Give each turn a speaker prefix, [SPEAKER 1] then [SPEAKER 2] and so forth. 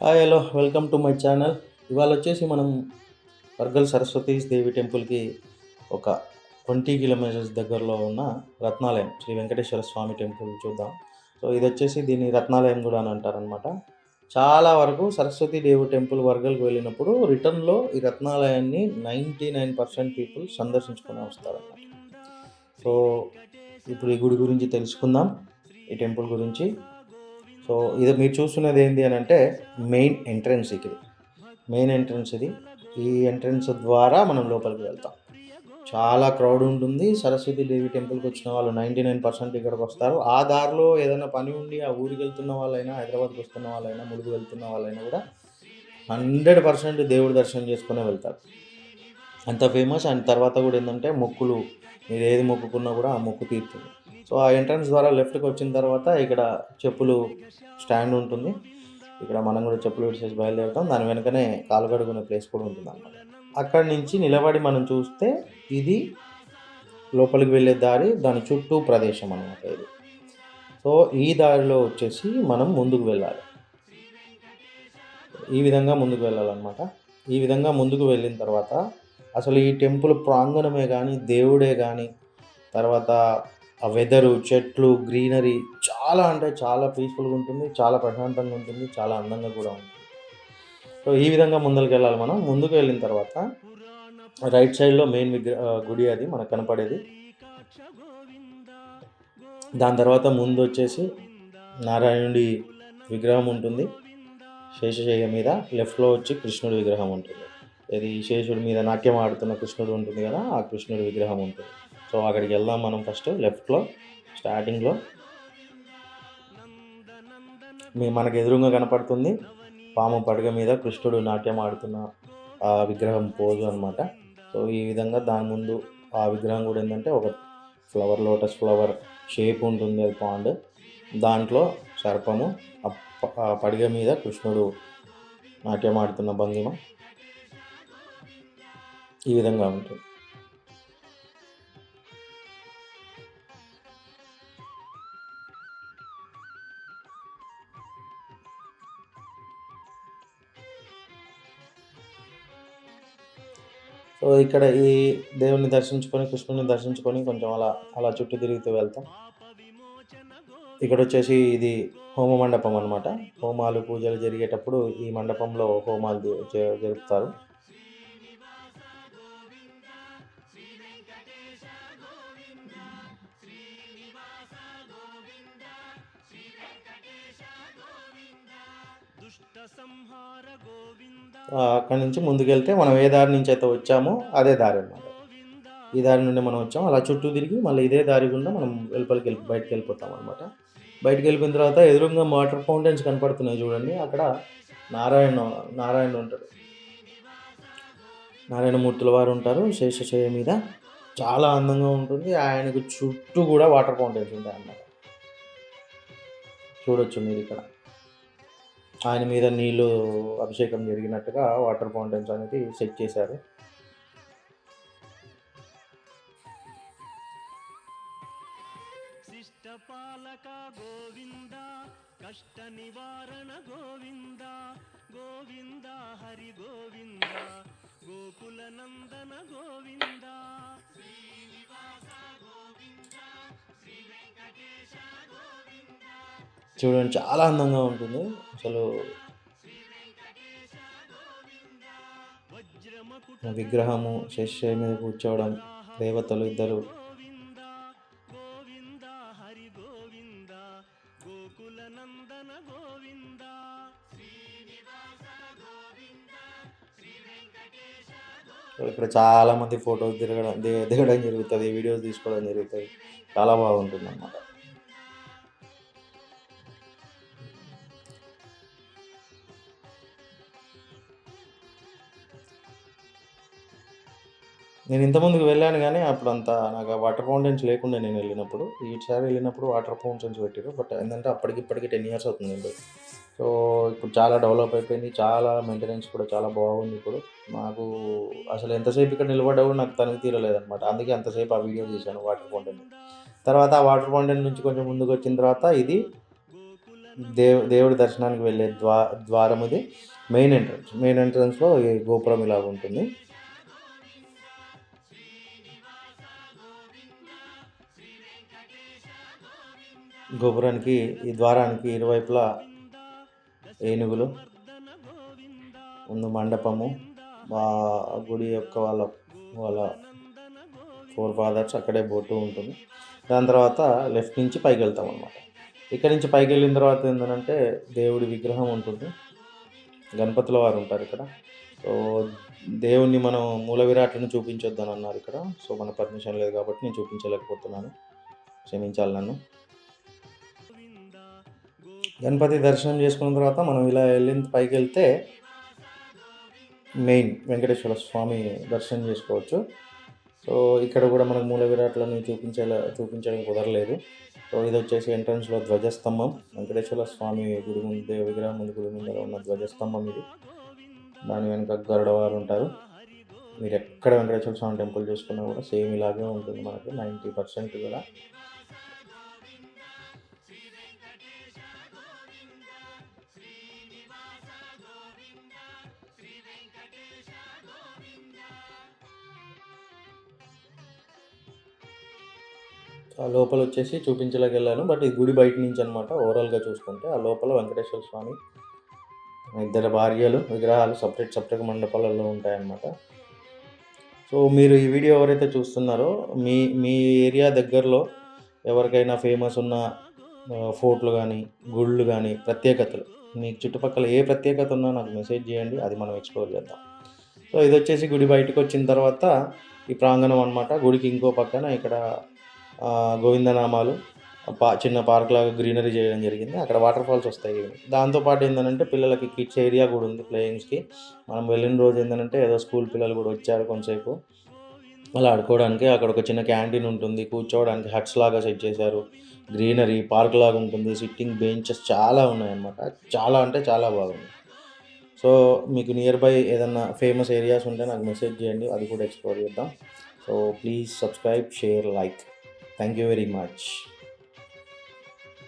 [SPEAKER 1] Hi hello welcome to my channel. ఇవాళ వచ్చేసి మనం వర్గల్ సరస్వతి దేవి టెంపుల్కి ఒక 20 కిలోమీటర్స్ దగ్గరలో ఉన్న రత్నాలయం శ్రీ వెంకటేశ్వర స్వామి టెంపుల్ చూద్దాం. సో ఇది వచ్చేసి దీన్ని రత్నాలయం కూడా అని అంటారనమాట. చాలా వరకు సరస్వతి దేవి టెంపుల్ వర్గల్కి వెళ్ళినప్పుడు రిటర్న్లో ఈ రత్నాలయాన్ని 99% పీపుల్ సందర్శించుకొని వస్తారన్నమాట. సో ఇప్పుడు ఈ గుడి గురించి తెలుసుకుందాం, ఈ టెంపుల్ గురించి. సో ఇది మీరు చూస్తున్నది ఏంటి అని అంటే మెయిన్ ఎంట్రన్స్ ఇది. మెయిన్ ఎంట్రన్స్ ఇది. ఈ ఎంట్రన్స్ ద్వారా మనం లోపలికి వెళ్తాం. చాలా క్రౌడ్ ఉంటుంది. సరస్వతి దేవి టెంపుల్కి వచ్చిన వాళ్ళు 99% ఇక్కడికి వస్తారు. ఆ దారిలో ఏదైనా పని ఉండి ఆ ఊరికి వెళ్తున్న వాళ్ళైనా, హైదరాబాద్కి వస్తున్న వాళ్ళైనా, ములుగు వెళ్తున్న వాళ్ళైనా కూడా 100% దేవుడి దర్శనం చేసుకునే వెళ్తారు. అంత ఫేమస్. అండ్ తర్వాత కూడా ఏంటంటే మొక్కులు, మీరు ఏది మొక్కుకున్నా కూడా ఆ మొక్కు తీరుతుంది. సో ఆ ఎంట్రన్స్ ద్వారా లెఫ్ట్కి వచ్చిన తర్వాత ఇక్కడ చెప్పులు స్టాండ్ ఉంటుంది. ఇక్కడ మనం కూడా చెప్పులు విడిచేసి బయలుదేరుతాం. దాని వెనకనే కాలు కడుక్కునే ప్లేస్ కూడా ఉంటుంది అన్నమాట. అక్కడి నుంచి నిలబడి మనం చూస్తే ఇది లోపలికి వెళ్ళే దారి, దాని చుట్టూ ప్రదేశం అన్నమాట ఇది. సో ఈ దారిలో వచ్చేసి మనం ముందుకు వెళ్ళాలి. ఈ విధంగా ముందుకు వెళ్ళాలన్నమాట. ఈ విధంగా ముందుకు వెళ్ళిన తర్వాత అసలు ఈ టెంపుల్ ప్రాంగణమే కానీ, దేవుడే కానీ, తర్వాత ఆ వెదరు, చెట్లు, గ్రీనరీ చాలా అంటే చాలా పీస్ఫుల్గా ఉంటుంది. చాలా ప్రశాంతంగా ఉంటుంది. చాలా అందంగా కూడా ఉంటుంది. సో ఈ విధంగా ముందరికి వెళ్ళాలి మనం. ముందుకు వెళ్ళిన తర్వాత రైట్ సైడ్లో మెయిన్ గుడి అది మనకు కనపడేది. దాని తర్వాత ముందు వచ్చేసి నారాయణుడి విగ్రహం ఉంటుంది. శేషశయ్య మీద లెఫ్ట్లో వచ్చి కృష్ణుడి విగ్రహం ఉంటుంది. ఇది శేషుడి మీద నాట్యం ఆడుతున్న కృష్ణుడు ఉంటుంది కదా, ఆ కృష్ణుడి విగ్రహం ఉంటుంది. సో అక్కడికి వెళ్దాం మనం. ఫస్ట్ లెఫ్ట్లో స్టార్టింగ్లో మనకు ఎదురుగా కనపడుతుంది పాము పడగ మీద కృష్ణుడు నాట్యం ఆడుతున్న ఆ విగ్రహం పోజు అనమాట. సో ఈ విధంగా దాని ముందు ఆ విగ్రహం కూడా ఏంటంటే ఒక ఫ్లవర్, లోటస్ ఫ్లవర్ షేప్ ఉంటుంది. అది పాండ్, దాంట్లో సర్పము, ఆ పడగ మీద కృష్ణుడు నాట్యం ఆడుతున్న భంగిమ ఈ విధంగా ఉంటుంది. సో ఇక్కడ ఈ దేవుని దర్శించుకొని, కృష్ణుని దర్శించుకొని కొంచెం అలా అలా చుట్టూ తిరుగుతూ వెళ్తాం. ఇక్కడ వచ్చేసి ఇది హోమ మండపం అనమాట. హోమాలు, పూజలు జరిగేటప్పుడు ఈ మండపంలో హోమాలు జరుపుతారు. అక్కడి నుంచి ముందుకెళ్తే మనం ఏ దారి నుంచి అయితే వచ్చామో అదే దారి అనమాట. ఈ దారి నుండి మనం వచ్చాము. అలా చుట్టూ తిరిగి మళ్ళీ ఇదే దారి గుండా మనం బయటకు వెళ్ళిపోతాం అనమాట. బయటకు వెళ్ళిపోయిన తర్వాత ఎదురుగా వాటర్ ఫౌంటైన్స్ కనపడుతున్నాయి చూడండి. అక్కడ నారాయణ ఉంటాడు. నారాయణమూర్తుల వారు ఉంటారు శేషశయ్య మీద. చాలా అందంగా ఉంటుంది. ఆయనకు చుట్టూ కూడా వాటర్ ఫౌంటైన్స్ ఉంటాయి అన్నమాట. చూడొచ్చు మీరు ఇక్కడ. ఆయన మీద నీళ్ళు అభిషేకం జరిగినట్టుగా వాటర్ ఫౌంటైన్స్ అనేది సెట్ చేశారు. పాలక గోవింద, కష్ట నివారణ గోవింద, గోవింద హరి గోవింద, గోకుల నందన గోవింద, చూడండి చాలా అందంగా ఉంటుంది అసలు. విగ్రహము శేషయ్య మీద కూర్చోవడం, దేవతలు ఇద్దరు. ఇక్కడ చాలామంది ఫొటోస్ దిగడం జరుగుతుంది, వీడియోస్ తీసుకోవడం జరుగుతుంది. చాలా బాగుంటుంది అన్నమాట. నేను ఇంతకుముందుకు వెళ్ళాను కానీ అప్పుడు అంత నాకు వాటర్ ఫౌంటైన్స్ లేకుండా నేను వెళ్ళినప్పుడు. ఈసారి వెళ్ళినప్పుడు వాటర్ ఫౌంటైన్స్ పెట్టారు. బట్ ఏంటంటే అప్పటికిప్పటికి 10 years అవుతుంది నేను. సో ఇప్పుడు చాలా డెవలప్ అయిపోయింది. చాలా మెయింటెనెన్స్ కూడా చాలా బాగుంది ఇప్పుడు. నాకు అసలు ఎంతసేపు ఇక్కడ నిలబడ్డా కూడా నాకు తనివి తీరలేదనమాట. అందుకే అంతసేపు ఆ వీడియో తీశాను వాటర్ ఫౌంటైన్. తర్వాత ఆ వాటర్ ఫౌంటైన్ నుంచి కొంచెం ముందుకు వచ్చిన తర్వాత ఇది దేవుడి దర్శనానికి వెళ్ళే ద్వారం ఇది. మెయిన్ ఎంట్రన్స్లో ఈ గోపురం ఇలాగ ఉంటుంది. గోపురానికి ఈ ద్వారానికి ఇరువైపులా ఏనుగులు, ముందు మండపము, మా గుడి యొక్క వాళ్ళ ఫోర్ ఫాదర్స్ అక్కడే బొట్టు ఉంటుంది. దాని తర్వాత లెఫ్ట్ నుంచి పైకి వెళ్తాం అన్నమాట. ఇక్కడి నుంచి పైకి వెళ్ళిన తర్వాత ఏంటంటే దేవుడి విగ్రహం ఉంటుంది, గణపతుల వారు ఉంటారు ఇక్కడ. సో దేవుణ్ణి మనం మూల విరాట్లను చూపించొద్దని అన్నారు ఇక్కడ. సో మన పర్మిషన్ లేదు కాబట్టి నేను చూపించలేకపోతున్నాను, క్షమించాలి నన్ను. గణపతి దర్శనం చేసుకున్న తర్వాత మనం ఇలా పైకి వెళ్తే మెయిన్ వెంకటేశ్వర స్వామి దర్శనం చేసుకోవచ్చు. సో ఇక్కడ కూడా మనకు మూల విరాట్లను చూపించడం కుదరలేదు. సో ఇది వచ్చేసి ఎంట్రన్స్లో ధ్వజస్తంభం, వెంకటేశ్వర స్వామి గుడి ముందు విగ్రహం ముందు గుడి ముందర ఉన్న ధ్వజస్తంభం ఇది. దాని వెనుక గరుడవారు ఉంటారు. మీరు ఎక్కడ వెంకటేశ్వర స్వామి టెంపుల్ చూసుకున్నా కూడా సేమ్ ఇలాగే ఉంటుంది మనకి 90% కూడా. ఆ లోపల వచ్చేసి చూపించలేకెళ్ళాను, బట్ ఇది గుడి బయట నుంచి అనమాట. ఓవరాల్గా చూసుకుంటే ఆ లోపల వెంకటేశ్వర స్వామి, ఇద్దరు భార్యలు విగ్రహాలు సపరేట్ మండపాలలో ఉంటాయన్నమాట. సో మీరు ఈ వీడియో ఎవరైతే చూస్తున్నారో మీ ఏరియా దగ్గరలో ఎవరికైనా ఫేమస్ ఉన్న ఫోర్ట్లు కానీ గుళ్ళు కానీ ప్రత్యేకతలు, మీకు చుట్టుపక్కల ఏ ప్రత్యేకత ఉన్నా నాకు మెసేజ్ చేయండి, అది మనం ఎక్స్ప్లోర్ చేద్దాం. సో ఇది వచ్చేసి గుడి బయటకు వచ్చిన తర్వాత ఈ ప్రాంగణం అనమాట. గుడికి ఇంకో పక్కన ఇక్కడ గోవిందనామాలు, చిన్న పార్క్ లాగా గ్రీనరీ చేయడం జరిగింది. అక్కడ వాటర్ ఫాల్స్ వస్తాయి. దాంతోపాటు ఏంటంటే పిల్లలకి కిడ్స్ ఏరియా కూడా ఉంది ప్లేయింగ్స్కి. మనం వెళ్ళిన రోజు ఏంటంటే ఏదో స్కూల్ పిల్లలు కూడా వచ్చారు కొంతసేపు అలా ఆడుకోవడానికి. అక్కడ ఒక చిన్న క్యాంటీన్ ఉంటుంది, కూర్చోవడానికి హట్స్ లాగా సెట్ చేశారు, గ్రీనరీ పార్క్ లాగా ఉంటుంది, సిట్టింగ్ బెంచెస్ చాలా ఉన్నాయన్నమాట. చాలా అంటే చాలా బాగుంది. సో మీకు నియర్ బై ఏదన్నా ఫేమస్ ఏరియాస్ ఉంటే నాకు మెసేజ్ చేయండి, అది కూడా ఎక్స్ప్లోర్ చేద్దాం. So please subscribe, share, like. Thank you very much.